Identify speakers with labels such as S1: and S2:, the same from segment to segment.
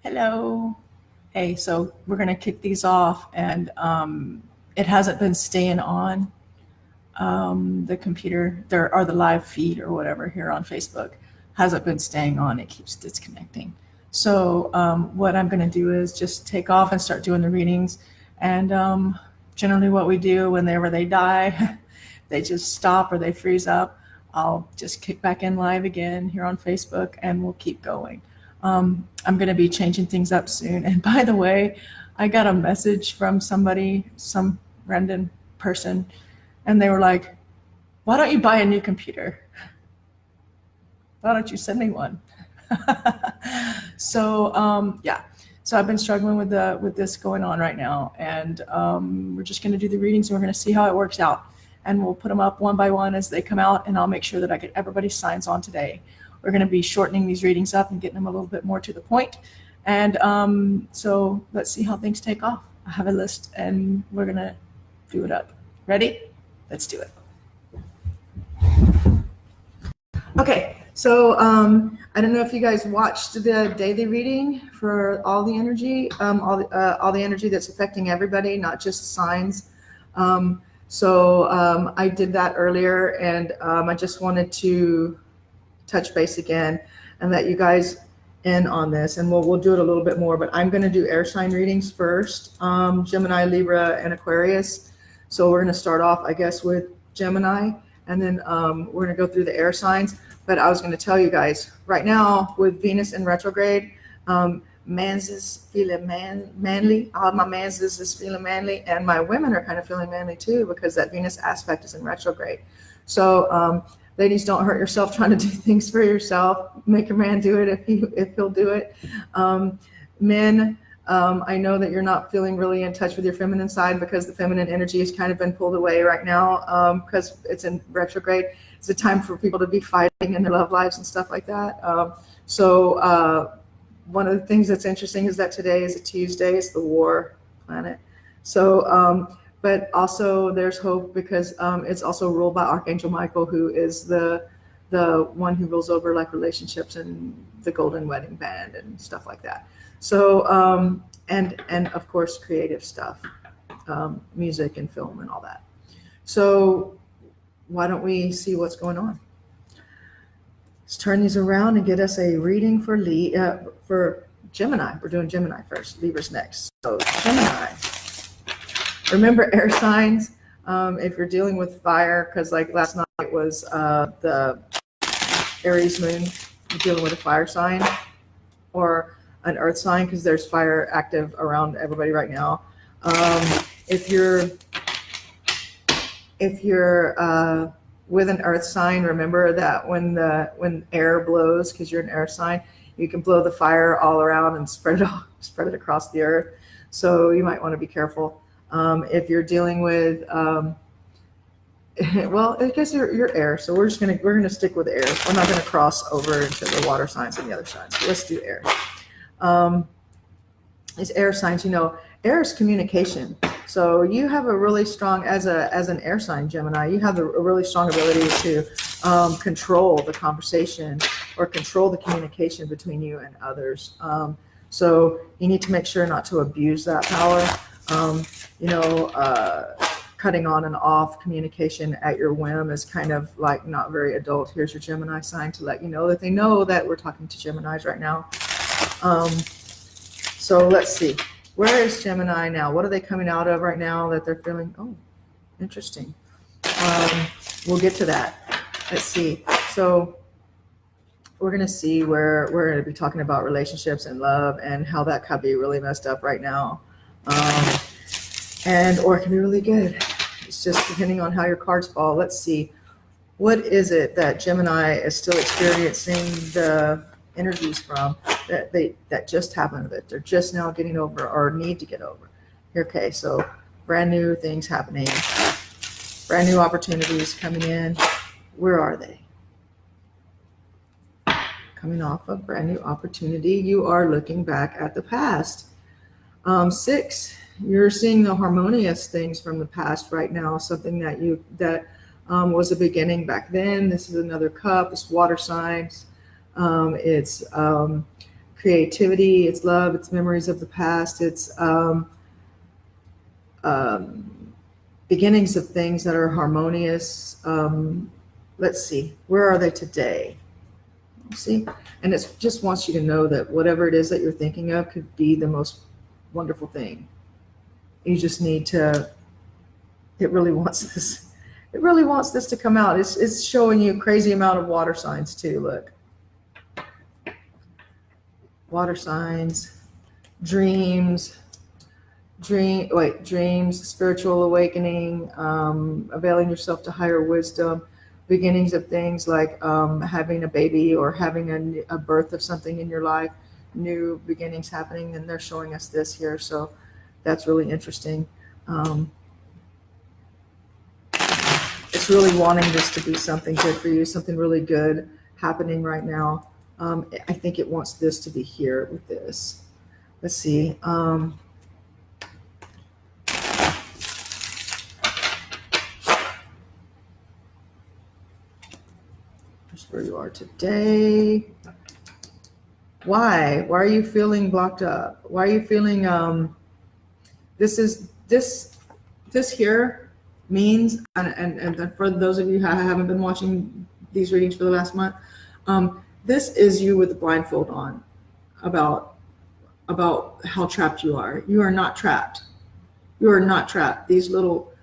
S1: Hello. Hey, so we're going to kick these off, and it hasn't been staying on the computer there, or the live feed or whatever here on Facebook hasn't been staying on. It keeps disconnecting. So what I'm going to do is just take off and start doing the readings. And generally what we do whenever they die, they just stop or they freeze up. I'll just kick back in live again here on Facebook, and we'll keep going. I'm going to be changing things up soon. And by the way, I got a message from somebody, some random person, and they were like, why don't you buy a new computer? Why don't you send me one? So yeah, so I've been struggling with this going on right now, and we're just going to do the readings, and we're going to see how it works out, and we'll put them up one by one as they come out, and I'll make sure that I get everybody's signs on today. We're going to be shortening these readings up and getting them a little bit more to the point. And so let's see how things take off. I have a list, and we're going to do it up. Ready? Let's do it. Okay, so I don't know if you guys watched the daily reading for all the energy, all the energy that's affecting everybody, not just signs. So I did that earlier, and I just wanted to touch base again and let you guys in on this, and we'll do it a little bit more, but I'm going to do air sign readings first, Gemini, Libra, and Aquarius. So we're going to start off, I guess, with Gemini, and then we're going to go through the air signs. But I was going to tell you guys right now with Venus in retrograde, mans is feeling manly. All my mans is feeling manly, and my women are kind of feeling manly too, because that Venus aspect is in retrograde. So ladies, don't hurt yourself trying to do things for yourself. Make your man do it if he'll do it. Men, I know that you're not feeling really in touch with your feminine side, because the feminine energy has kind of been pulled away right now, because it's in retrograde. It's a time for people to be fighting in their love lives and stuff like that. So one of the things that's interesting is that today is a Tuesday. It's the war planet. So but also there's hope, because it's also ruled by Archangel Michael, who is the one who rules over like relationships and the golden wedding band and stuff like that. So and of course creative stuff, music and film and all that. So why don't we see what's going on? Let's turn these around and get us a reading for Gemini. We're doing Gemini first. Libra's next. So Gemini. Remember air signs, if you're dealing with fire, because like last night was the Aries moon, you're dealing with a fire sign or an earth sign, because there's fire active around everybody right now. If you're with an earth sign, remember that when air blows, because you're an air sign, you can blow the fire all around and spread it across the earth. So you might want to be careful. If you're dealing with, well, I guess you're air, so we're gonna stick with air. We're not gonna cross over into the water signs and the other signs. So let's do air. These air signs, air is communication. So you have a really strong, as an air sign, Gemini, you have a really strong ability to control the conversation or control the communication between you and others. So you need to make sure not to abuse that power. Cutting on and off communication at your whim is kind of like not very adult. Here's your Gemini sign to let you know that they know that we're talking to Geminis right now. So let's see. Where is Gemini now? What are they coming out of right now that they're feeling? Oh, interesting. We'll get to that. Let's see. So we're going to see where we're going to be talking about relationships and love and how that could be really messed up right now. Or it can be really good. It's just depending on how your cards fall. Let's see. What is it that Gemini is still experiencing the energies from that just happened, that they're just now getting over or need to get over? Okay, so brand new things happening, brand new opportunities coming in. Where are they? Coming off a brand new opportunity. You are looking back at the past. 6, you're seeing the harmonious things from the past right now, something that was a beginning back then. This is another cup. It's water signs. It's creativity, it's love, it's memories of the past, it's beginnings of things that are harmonious. Let's see, where are they today? See, and it just wants you to know that whatever it is that you're thinking of could be the most wonderful thing. You just need to, it really wants this. It really wants this to come out. It's showing you a crazy amount of water signs too. Look. Water signs, dreams, dreams, spiritual awakening, availing yourself to higher wisdom, beginnings of things like having a baby or having a birth of something in your life, new beginnings happening, and they're showing us this here. So that's really interesting. It's really wanting this to be something good for you, something really good happening right now. I think it wants this to be here with this. Let's see. Here's where you are today. Why? Why are you feeling blocked up? Why are you feeling this here means, and for those of you who haven't been watching these readings for the last month, this is you with the blindfold on about how trapped you are. You are not trapped. You are not trapped. These little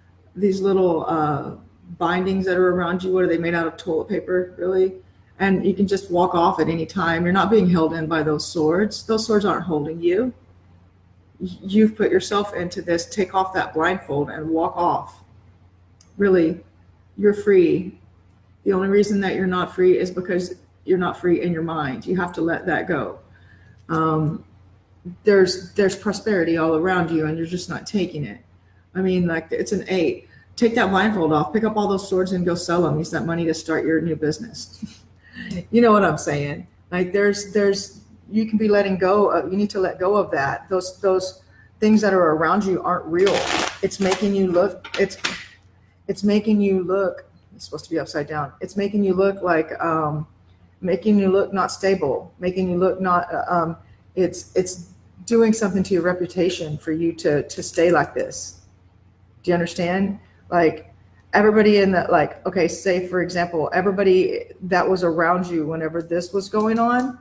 S1: bindings that are around you, what are they made out of? Toilet paper, really? And you can just walk off at any time. You're not being held in by those swords. Those swords aren't holding you. You've put yourself into this. Take off that blindfold and walk off. Really, you're free. The only reason that you're not free is because you're not free in your mind. You have to let that go. There's prosperity all around you, and you're just not taking it. I mean, like, it's an 8. Take that blindfold off. Pick up all those swords and go sell them. Use that money to start your new business. You know what I'm saying? Like, you can be letting go of. You need to let go of that. Those things that are around you aren't real. It's making you look. It's making you look. It's supposed to be upside down. It's making you look like. Making you look not stable, making you look not, it's doing something to your reputation for you to stay like this. Do you understand? Like, everybody in that, like, okay, say for example, everybody that was around you whenever this was going on,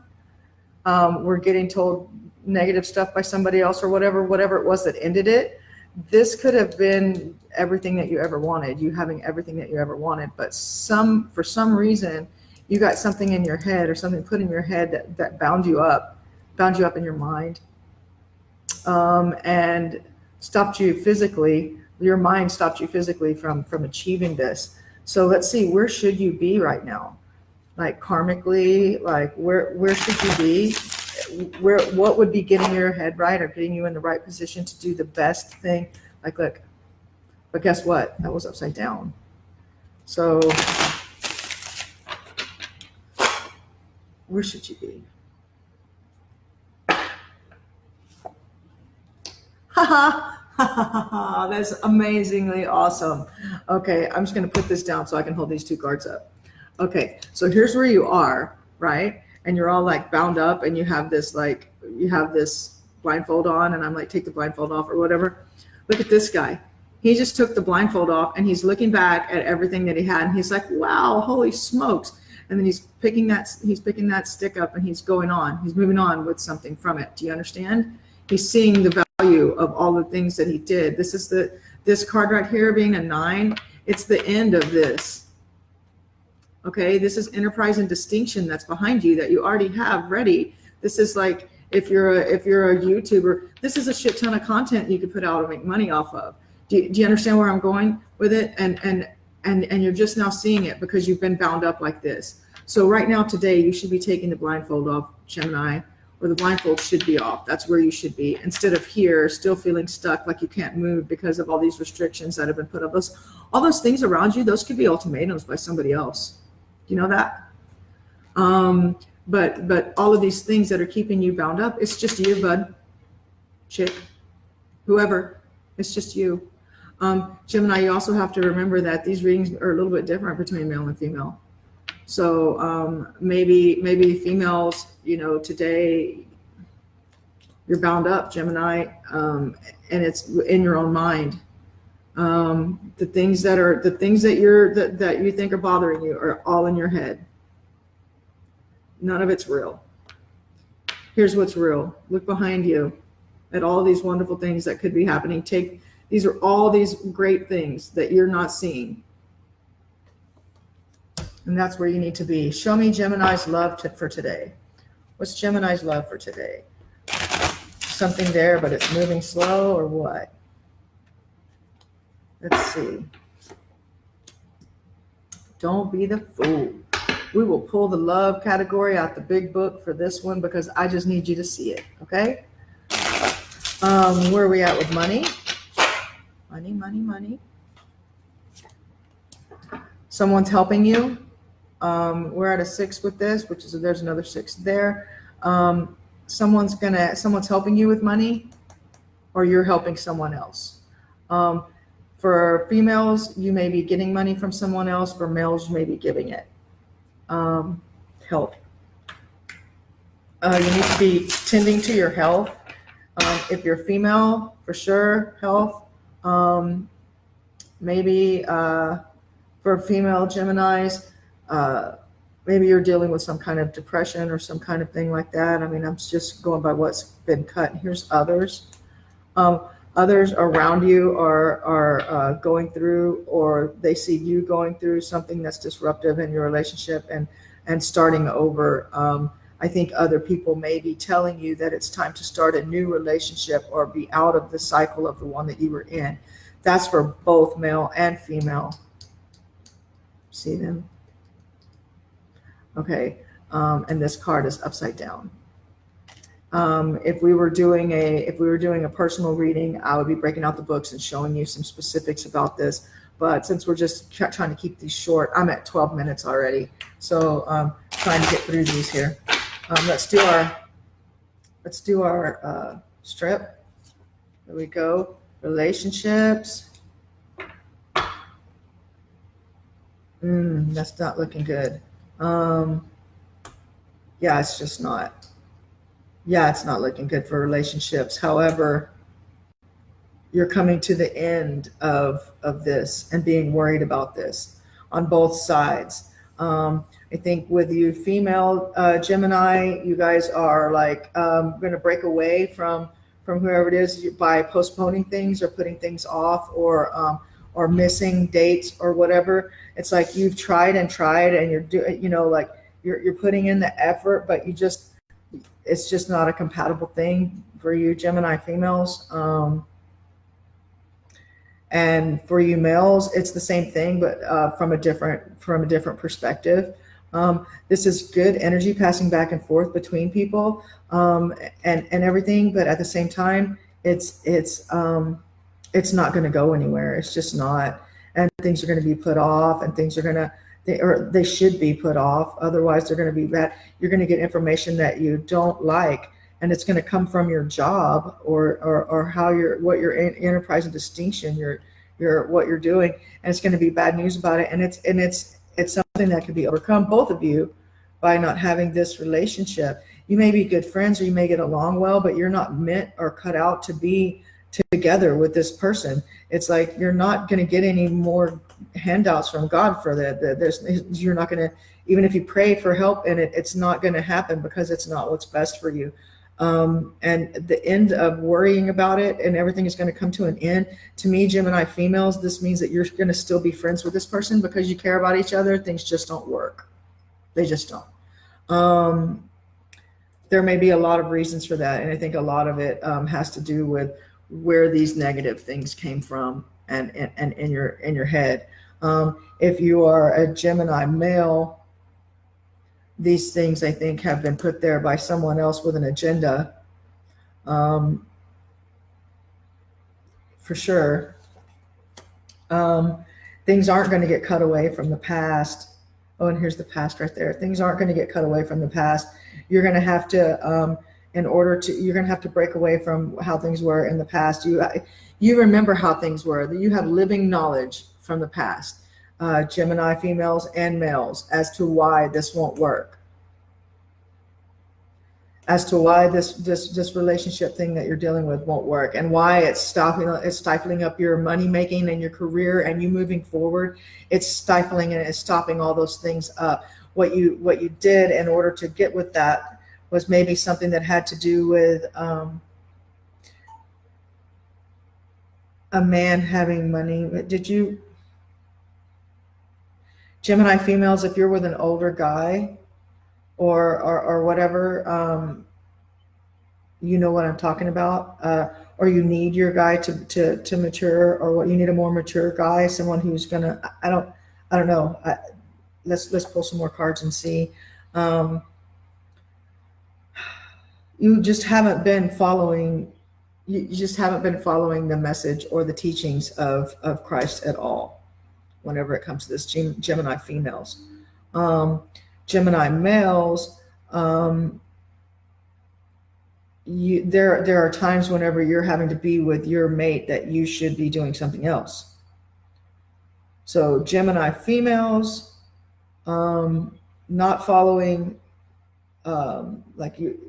S1: were getting told negative stuff by somebody else or whatever it was that ended it. This could have been everything that you ever wanted, you having everything that you ever wanted, but for some reason, you got something in your head or something put in your head that bound you up in your mind, and stopped you physically. Your mind stopped you physically from achieving this. So let's see, where should you be right now? Like, karmically, like, where should you be? What would be getting your head right or getting you in the right position to do the best thing? Like, look, but guess what? That was upside down. So where should you be? That's amazingly awesome. Okay, I'm just going to put this down so I can hold these 2 cards up. Okay, so here's where you are, right? And you're all like bound up, and you have this blindfold on, and I'm like, take the blindfold off or whatever. Look at this guy. He just took the blindfold off, and he's looking back at everything that he had, and he's like, wow, holy smokes. And then he's picking that stick up, and he's going on. He's moving on with something from it. Do you understand? He's seeing the value of all the things that he did. This is this card right here being a 9. It's the end of this. Okay, this is enterprise and distinction that's behind you that you already have ready. This is like, if you're a YouTuber, this is a shit ton of content you could put out and make money off of. Do you understand where I'm going with it? And you're just now seeing it because you've been bound up like this. So right now, today, you should be taking the blindfold off, Gemini, or the blindfold should be off. That's where you should be, instead of here, still feeling stuck, like you can't move because of all these restrictions that have been put up. All those things around you, those could be ultimatums by somebody else. Do you know that? But all of these things that are keeping you bound up, it's just you, bud, chick, whoever. It's just you. Gemini, you also have to remember that these readings are a little bit different between male and female. So maybe females, today, You're bound up, Gemini, and it's in your own mind. The things that you think are bothering you are all in your head. None of it's real. Here's what's real. Look behind you at all these wonderful things that could be happening. These are all these great things that you're not seeing. And that's where you need to be. Show me Gemini's love for today. What's Gemini's love for today? Something there, but it's moving slow, or what? Let's see. Don't be the fool. We will pull the love category out the big book for this one because I just need you to see it, okay? Where are we at with money? Money, money, money. Someone's helping you. We're at a 6 with this, which is, there's another 6 there. Someone's helping you with money, or you're helping someone else. For females, you may be getting money from someone else. For males, you may be giving it. Help. You need to be tending to your health. If you're female, for sure, health. Maybe for female Geminis, maybe you're dealing with some kind of depression or some kind of thing like that. I mean, I'm just going by what's been cut. Here's others. Others around you are going through, or they see you going through something that's disruptive in your relationship and starting over. I think other people may be telling you that it's time to start a new relationship or be out of the cycle of the one that you were in. That's for both male and female. See them? Okay. And this card is upside down. If we were doing a personal reading, I would be breaking out the books and showing you some specifics about this. But since we're just trying to keep these short, I'm at 12 minutes already. So trying to get through these here. Let's do our strip. There we go. Relationships. That's not looking good. Yeah, it's just not. Yeah, it's not looking good for relationships. However, you're coming to the end of this and being worried about this on both sides. I think with you female Gemini, you guys are like going to break away from whoever it is by postponing things or putting things off or missing dates or whatever. It's like you've tried and you're doing, like you're putting in the effort, but it's just not a compatible thing for you Gemini females. And for you males, it's the same thing, but from a different perspective. This is good energy passing back and forth between people and everything, but at the same time, it's not going to go anywhere. It's just not, and things are going to be put off, and things are they should be put off. Otherwise, they're going to be bad. You're going to get information that you don't like, and it's going to come from your job or how what your enterprise and distinction, what you're doing, and it's going to be bad news about it. And it's something that could be overcome, both of you, by not having this relationship. You may be good friends or you may get along well, but you're not meant or cut out to be together with this person. It's like you're not going to get any more handouts from God for that. You're not going to, even if you pray for help, and it's not going to happen because it's not what's best for you. And the end of worrying about it and everything is going to come to an end. To me, Gemini females, this means that you're going to still be friends with this person because you care about each other. Things just don't work. They just don't. There may be a lot of reasons for that. And I think a lot of it has to do with where these negative things came from and in your head. If you are a Gemini male, these things, I think, have been put there by someone else with an agenda, for sure. Things aren't going to get cut away from the past. Oh, and here's the past right there. Things aren't going to get cut away from the past. You're going to have to, you're going to have to break away from how things were in the past. You remember how things were. You have living knowledge from the past. Gemini females and males as to why this won't work. as to why this relationship thing that you're dealing with won't work, and why it's stifling up your money making and your career and you moving forward. It's stifling and it's stopping all those things up. What you did in order to get with that was maybe something that had to do with a man having money. Did you, Gemini females, if you're with an older guy or whatever, you know what I'm talking about, or you need your guy to mature, or what you need a more mature guy, someone who's gonna, I don't know. Let's pull some more cards and see. You just haven't been following. You just haven't been following the message or the teachings of Christ at all. Whenever it comes to this, Gemini females, Gemini males. There are times whenever you're having to be with your mate that you should be doing something else. So Gemini females, not following, like you.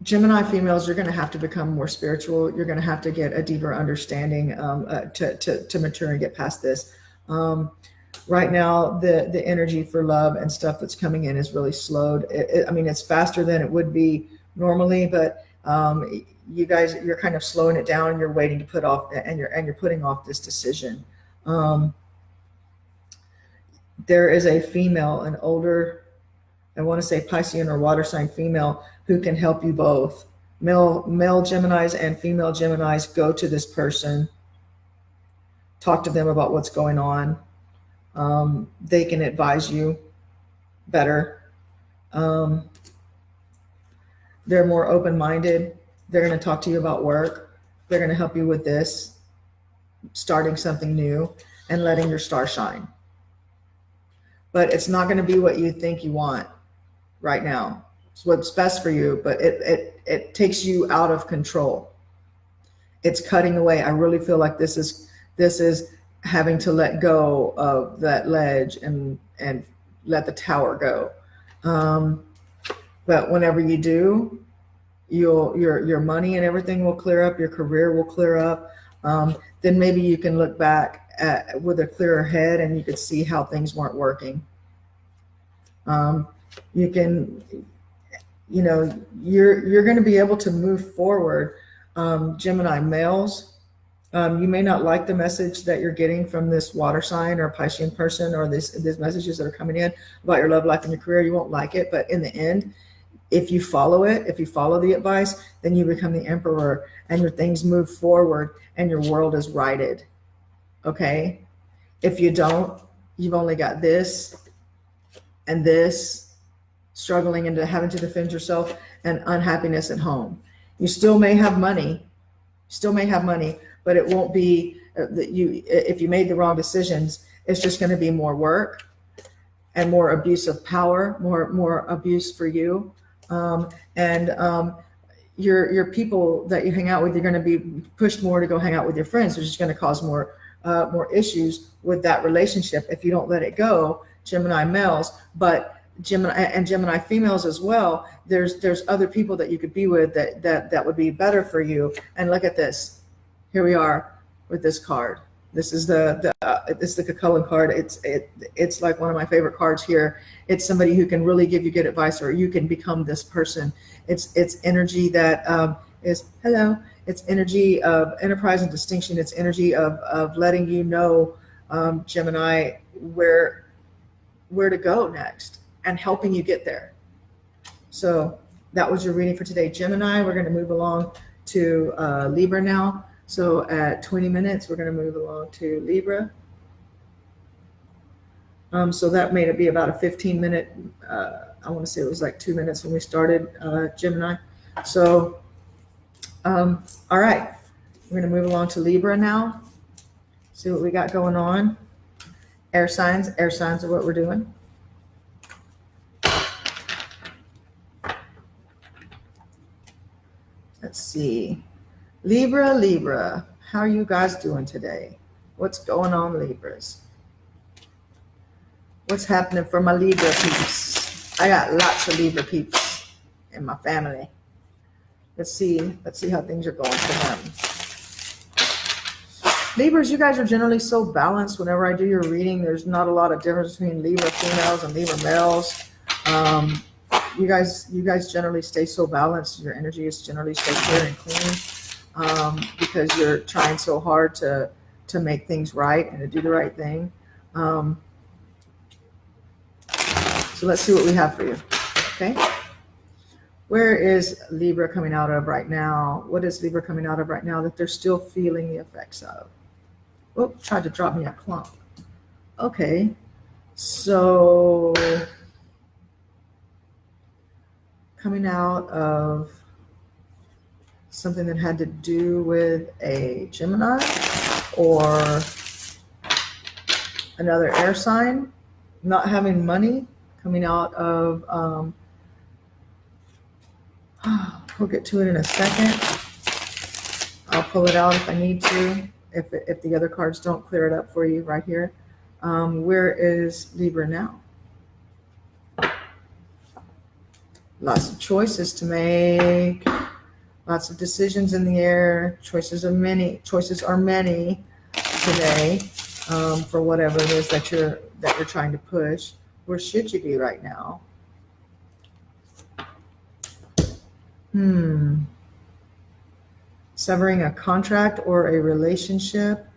S1: Gemini females, you're going to have to become more spiritual. You're going to have to get a deeper understanding to mature and get past this. Right now, the energy for love and stuff that's coming in is really slowed. I mean, it's faster than it would be normally, but you guys, you're kind of slowing it down, and you're waiting to put off, and you're putting off this decision. There is a female, an older, I want to say Piscean or water sign female, who can help you both. Male Geminis and female Geminis, go to this person, talk to them about what's going on. They can advise you better. They're more open-minded. They're going to talk to you about work. They're going to help you with this, starting something new and letting your star shine. But it's not going to be what you think you want right now. It's what's best for you, but it takes you out of control. It's cutting away. I really feel like this is having to let go of that ledge and let the tower go. But whenever you do, your money and everything will clear up. Your career will clear up. Then maybe you can look back with a clearer head, and you could see how things weren't working. You can, you're going to be able to move forward. Gemini males, you may not like the message that you're getting from this water sign or Piscean person, or these messages that are coming in about your love life and your career. You won't like it, but in the end, if you follow the advice, then you become the emperor, and your things move forward, and your world is righted. Okay? If you don't, you've only got this and this, struggling and having to defend yourself, and unhappiness at home. You still may have money, but it won't be that if you made the wrong decisions, it's just going to be more work and more abuse of power, more abuse for you. Your people that you hang out with, you're going to be pushed more to go hang out with your friends, which is going to cause more issues with that relationship if you don't let it go, Gemini males. But Gemini females as well, there's other people that you could be with that would be better for you. And look at this. Here we are with this card. This is the Cucullin card. It's like one of my favorite cards here. It's somebody who can really give you good advice, or you can become this person. It's energy that is hello. It's energy of enterprise and distinction. It's energy of letting you know, Gemini, where to go next, and helping you get there. So that was your reading for today, Gemini. We're going to move along to Libra now. So at 20 minutes, we're going to move along to Libra. So that made it be about a 15-minute, I want to say it was like 2 minutes when we started, Gemini. So, all right, we're going to move along to Libra now. See what we got going on. Air signs are what we're doing. Let's see. Libra, how are you guys doing today? What's going on, Libras? What's happening for my Libra peeps? I got lots of Libra peeps in my family. Let's see how things are going for them. Libras, you guys are generally so balanced. Whenever I do your reading, there's not a lot of difference between Libra females and Libra males. You guys generally stay so balanced. Your energy is generally stay clear and clean, because you're trying so hard to make things right and to do the right thing. So let's see what we have for you. Okay. Where is Libra coming out of right now? What is Libra coming out of right now that they're still feeling the effects of? Oh, tried to drop me a clump. Okay. So coming out of something that had to do with a Gemini or another air sign, not having money, coming out of, we'll get to it in a second. I'll pull it out if I need to, if the other cards don't clear it up for you right here. Where is Libra now? Lots of choices to make, lots of decisions in the air. Choices are many today, for whatever it is that you're trying to push. Where should you be right now? Severing a contract or a relationship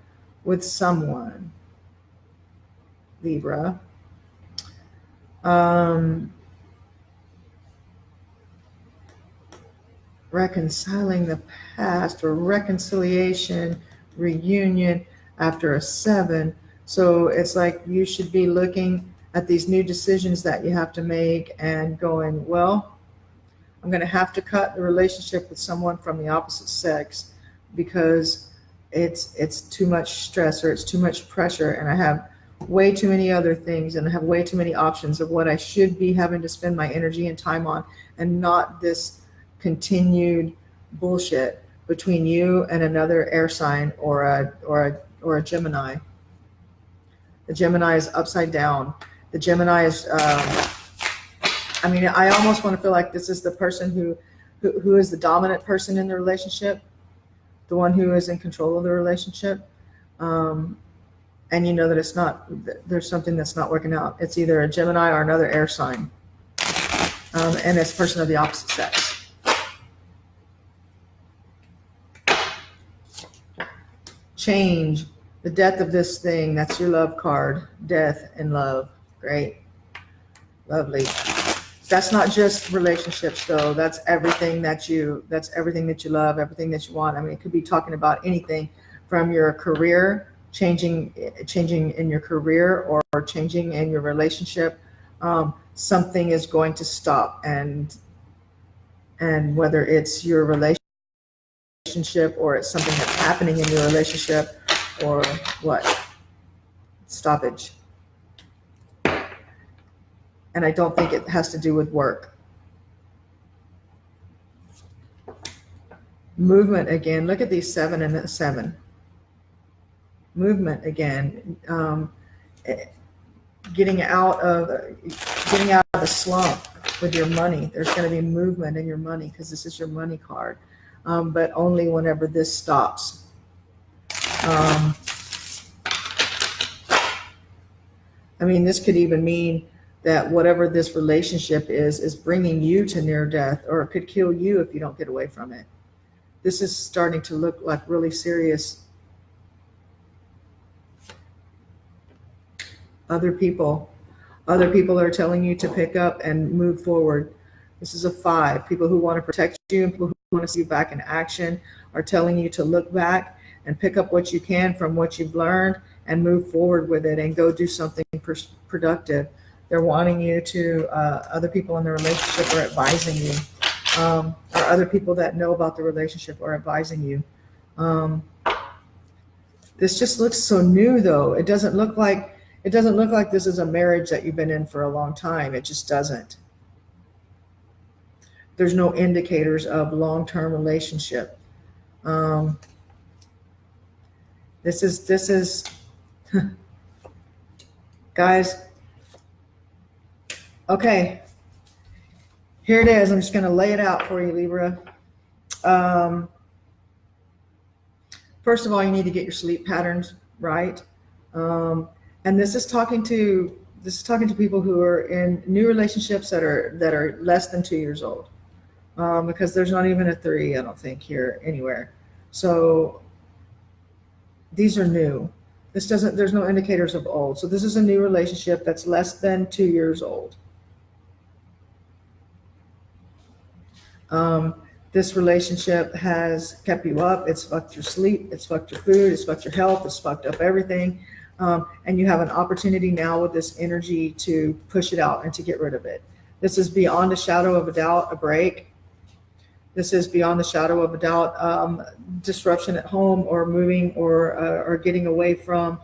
S1: with someone, Libra. Reconciling the past or reconciliation, reunion after a 7. So it's like you should be looking at these new decisions that you have to make and going, well, I'm going to have to cut the relationship with someone from the opposite sex because it's too much stress or it's too much pressure, and I have way too many other things and I have way too many options of what I should be having to spend my energy and time on, and not this continued bullshit between you and another air sign or a Gemini. The Gemini is upside down. The Gemini is I almost want to feel like this is the person who is the dominant person in the relationship, the one who is in control of the relationship. And you know that there's something that's not working out. It's either a Gemini or another air sign. And it's a person of the opposite sex. Change, the death of this thing. That's your love card. Death and love. Great. Lovely. That's not just relationships though. That's everything that you love, everything that you want. It could be talking about anything from your career, changing in your career or changing in your relationship. Something is going to stop, and whether it's your relationship or it's something that's happening in your relationship or what, stoppage. And I don't think it has to do with work. Movement again. Look at these 7 and 7. Movement again. Getting out of the slump with your money. There's going to be movement in your money because this is your money card. But only whenever this stops. This could even mean that whatever this relationship is bringing you to near death, or it could kill you if you don't get away from it. This is starting to look like really serious. Other people are telling you to pick up and move forward. This is a 5. People who want to protect you and people who want to see you back in action are telling you to look back and pick up what you can from what you've learned and move forward with it and go do something productive. They're wanting you to, other people in the relationship are advising you, or other people that know about the relationship are advising you. This just looks so new though. It doesn't look like this is a marriage that you've been in for a long time. It just doesn't. There's no indicators of long-term relationship. This is guys, Okay, here it is. I'm just going to lay it out for you, Libra. First of all, you need to get your sleep patterns right. And this is talking to people who are in new relationships that are less than 2 years old, because there's not even a 3, I don't think, here anywhere. So these are new. There's no indicators of old. So this is a new relationship that's less than 2 years old. This relationship has kept you up. It's fucked your sleep. It's fucked your food. It's fucked your health. It's fucked up everything. And you have an opportunity now with this energy to push it out and to get rid of it. This is beyond a shadow of a doubt, a break. This is beyond the shadow of a doubt, disruption at home, or moving, or getting away from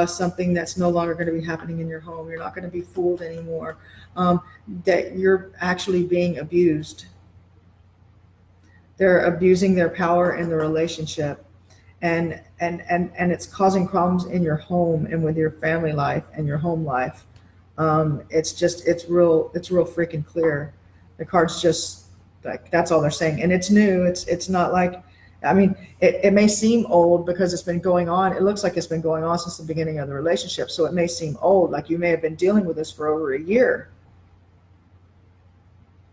S1: something that's no longer going to be happening in your home. You're not going to be fooled anymore. That you're actually being abused. They're abusing their power in the relationship, and it's causing problems in your home and with your family life and your home life. It's real freaking clear. The cards just, like, that's all they're saying, and it's new. It's not like, I mean, it may seem old because it's been going on. It looks like it's been going on since the beginning of the relationship, so it may seem old, like you may have been dealing with this for over a year.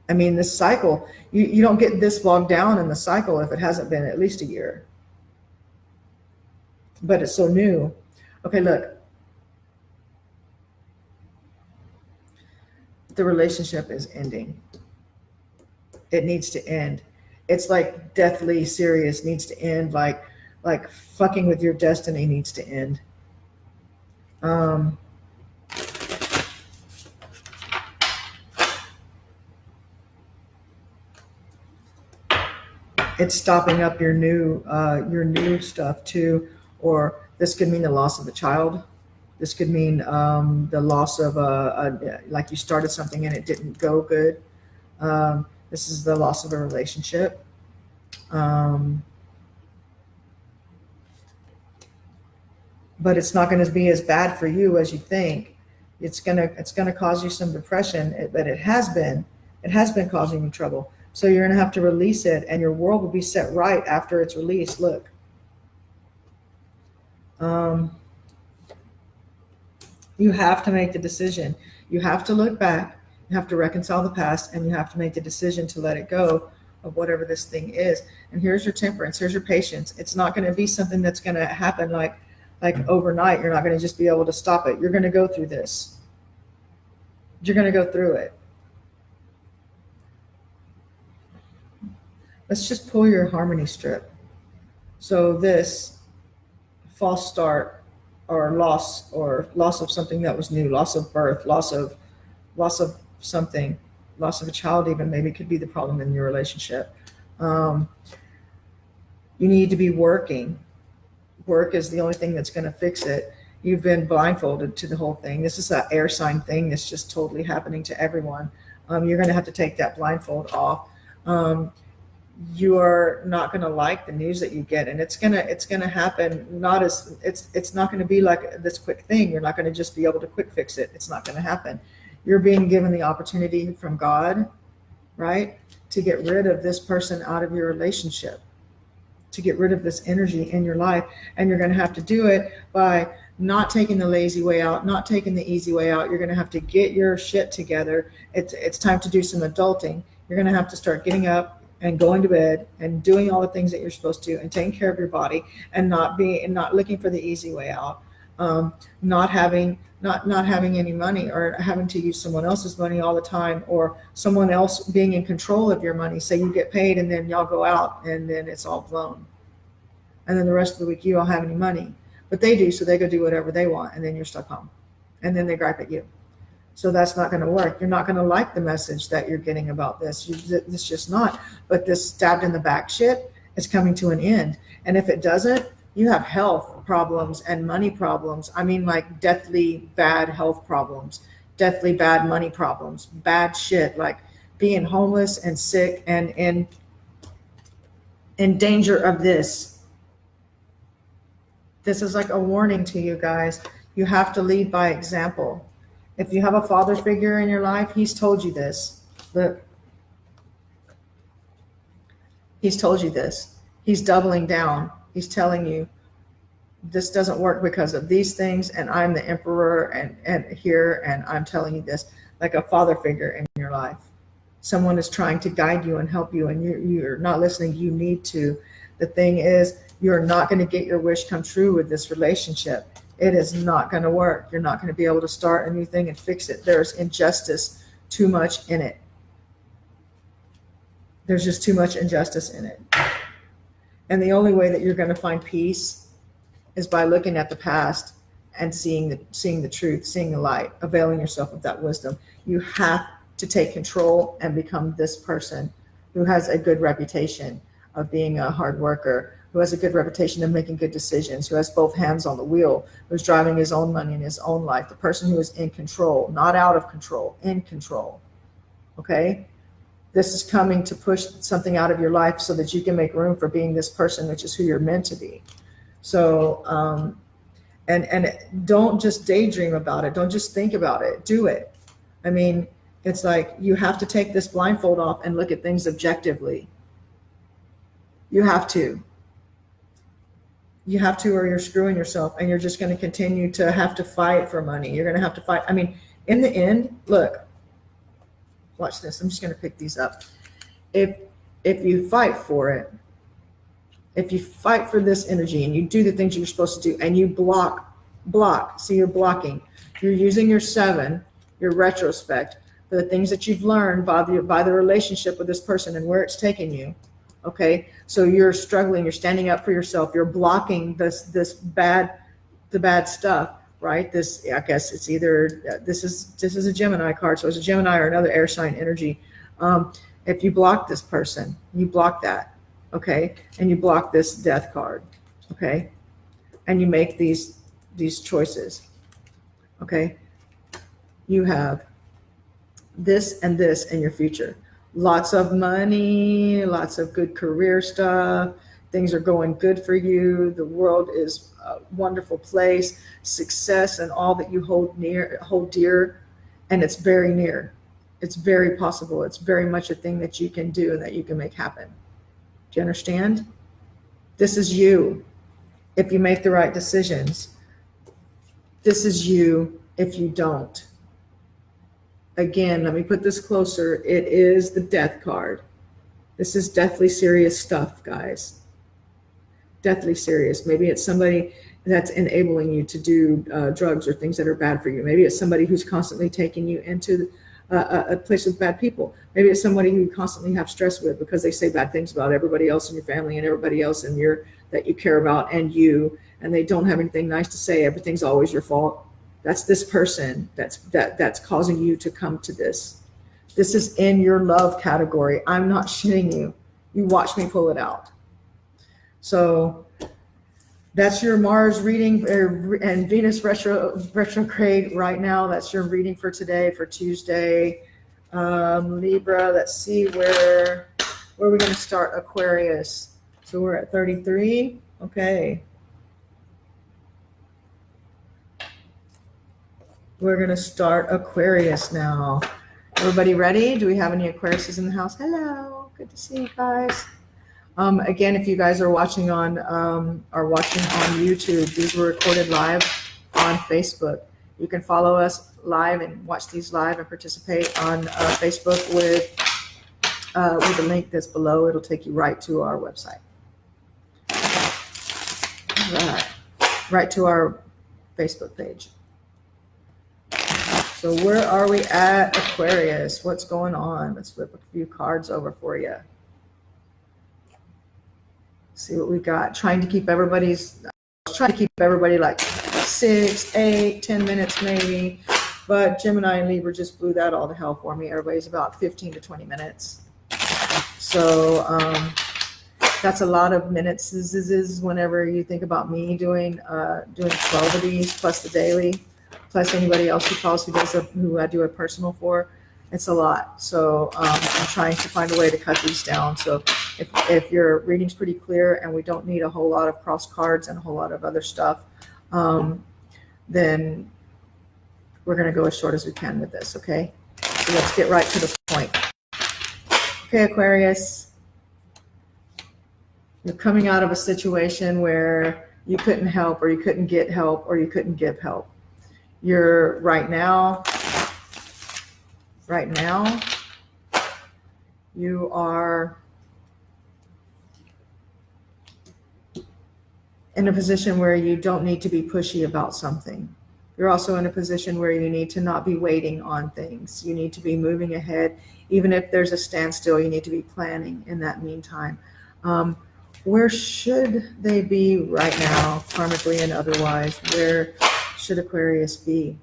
S1: I mean, this cycle, you don't get this bogged down in the cycle if it hasn't been at least a year. But it's so new. Okay, look. The relationship is ending. It needs to end. It's like deathly serious, needs to end, like fucking with your destiny needs to end. It's stopping up your new stuff too, or this could mean the loss of a child. This could mean the loss of like you started something and it didn't go good. This is the loss of a relationship. But it's not going to be as bad for you as you think. It's gonna cause you some depression, but it has been causing you trouble. So you're going to have to release it, and your world will be set right after it's released. Look. You have to make the decision. You have to look back. You have to reconcile the past, and you have to make the decision to let it go of whatever this thing is. And here's your temperance. Here's your patience. It's not going to be something that's going to happen like overnight. You're not going to just be able to stop it. You're going to go through this. You're going to go through it. Let's just pull your harmony strip. So this false start, or loss of something that was new, loss of birth, loss of something, loss of a child even maybe could be the problem in your relationship. You need to be working. Work is the only thing that's going to fix it. You've been blindfolded to the whole thing. This is an air sign thing that's just totally happening to everyone. You're going to have to take that blindfold off. You are not going to like the news that you get, and it's going to happen. It's not going to be like this quick thing. You're not going to just be able to quick fix it. It's not going to happen. You're being given the opportunity from God, right, to get rid of this person out of your relationship, to get rid of this energy in your life. And you're going to have to do it by not taking the lazy way out, not taking the easy way out. You're going to have to get your shit together. It's time to do some adulting. You're going to have to start getting up and going to bed and doing all the things that you're supposed to, and taking care of your body, and not looking for the easy way out. Not having any money, or having to use someone else's money all the time, or someone else being in control of your money. Say you get paid and then y'all go out and then it's all blown. And then the rest of the week you don't have any money. But they do, so they go do whatever they want, and then you're stuck home. And then they gripe at you. So that's not going to work. You're not going to like the message that you're getting about this. It's just not. But this stabbed in the back shit is coming to an end. And if it doesn't, you have health problems and money problems. I mean, like deathly bad health problems, deathly bad money problems, bad shit, like being homeless and sick and in danger of this. This is like a warning to you guys. You have to lead by example. If you have a father figure in your life, he's told you this. Look, he's told you this. He's doubling down. He's telling you this doesn't work because of these things, and I'm the emperor and here, and I'm telling you this. Like a father figure in your life. Someone is trying to guide you and help you, and you're not listening. You need to. The thing is, you're not going to get your wish come true with this relationship. It is not going to work. You're not going to be able to start a new thing and fix it. There's injustice too much in it. There's just too much injustice in it. And the only way that you're going to find peace is by looking at the past and seeing the truth, seeing the light, availing yourself of that wisdom. You have to take control and become this person who has a good reputation of being a hard worker, who has a good reputation of making good decisions, who has both hands on the wheel, who's driving his own money in his own life, the person who is in control, not out of control, in control. Okay? This is coming to push something out of your life so that you can make room for being this person, which is who you're meant to be. So, and don't just daydream about it. Don't just think about it. Do it. I mean, it's like you have to take this blindfold off and look at things objectively. You have to. You have to, or you're screwing yourself, and you're just going to continue to have to fight for money. You're going to have to fight. I mean, in the end, look, watch this. I'm just going to pick these up. If you fight for it, if you fight for this energy and you do the things you're supposed to do, and you block, see, you're blocking. You're using your 7, your retrospect, for the things that you've learned by the relationship with this person and where it's taken you. Okay, so you're struggling, you're standing up for yourself, you're blocking the bad stuff, right? This, I guess it's either this is a Gemini card, so it's a Gemini or another air sign energy. If you block this person, you block that, okay, and you block this death card, okay, and you make these choices, okay, you have this and this in your future. Lots of money, lots of good career stuff. Things are going good for you. The world is a wonderful place. Success and all that you hold dear, and it's very near. It's very possible. It's very much a thing that you can do and that you can make happen. Do you understand? This is you if you make the right decisions. This is you if you don't. Again, let me put this closer. It is the death card. This is deathly serious stuff, guys. Deathly serious. Maybe it's somebody that's enabling you to do drugs or things that are bad for you. Maybe it's somebody who's constantly taking you into a place with bad people. Maybe it's somebody who you constantly have stress with because they say bad things about everybody else in your family and everybody else in that you care about and they don't have anything nice to say. Everything's always your fault. That's this person that's causing you to come to this. This is in your love category. I'm not shitting you. You watch me pull it out. So that's your Mars reading and Venus retrograde right now. That's your reading for today, for Tuesday. Libra, let's see where are we going to start? Aquarius. So we're at 33. Okay. We're going to start Aquarius now. Everybody ready? Do we have any Aquariuses in the house? Hello. Good to see you guys. Again, if you guys are watching on YouTube, these were recorded live on Facebook. You can follow us live and watch these live and participate on Facebook with the link that's below. It'll take you right to our website. Right to our Facebook page. So where are we at, Aquarius? What's going on? Let's flip a few cards over for you. See what we got. Trying to keep everybody like 6, 8, 10 minutes maybe. But Gemini and Libra just blew that all to hell for me. Everybody's about 15 to 20 minutes. So that's a lot of minutes. This is whenever you think about me doing 12 of these plus the daily, plus anybody else who calls who I do a personal for. It's a lot. So I'm trying to find a way to cut these down. So if your reading's pretty clear and we don't need a whole lot of cross cards and a whole lot of other stuff, then we're going to go as short as we can with this, okay? So let's get right to the point. Okay, Aquarius, you're coming out of a situation where you couldn't help, or you couldn't get help, or you couldn't give help. You're right now, you are in a position where you don't need to be pushy about something. You're also in a position where you need to not be waiting on things. You need to be moving ahead. Even if there's a standstill, you need to be planning in that meantime. Where should they be right now, karmically and otherwise? Where should Aquarius be?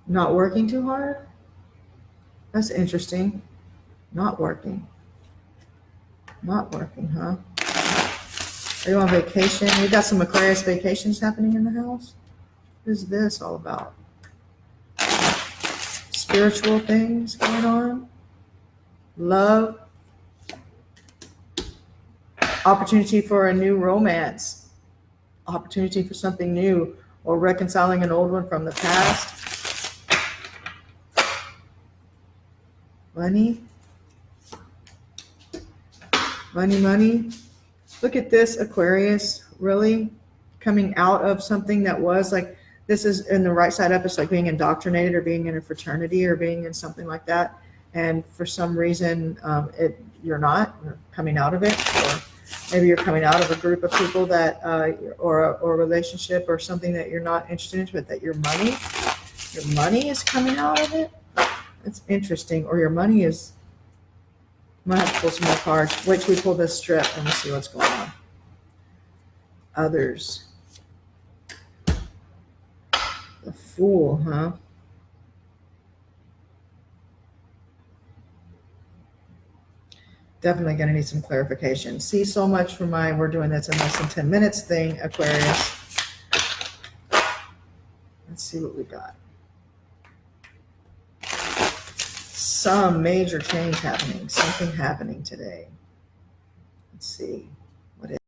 S1: Not working too hard? That's interesting. Not working, huh? Are you on vacation? We got some Aquarius vacations happening in the house. What is this all about? Spiritual things going on? Love? Opportunity for a new romance? Opportunity for something new, or reconciling an old one from the past? Money? Money. Look at this, Aquarius, really coming out of something that was like, this is in the right side up. It's like being indoctrinated, or being in a fraternity, or being in something like that. And for some reason, you're coming out of it, or maybe you're coming out of a group of people that, or a relationship or something that you're not interested in, but that your money is coming out of it. It's interesting. Or your money is, I'm gonna have to pull some more cards. Wait till we pull this strip and we'll see what's going on. Others. The Fool, huh? Definitely going to need some clarification. See, so much for my we're doing this in less than 10 minutes thing, Aquarius. Let's see what we got. Some major change happening. Something happening today. Let's see.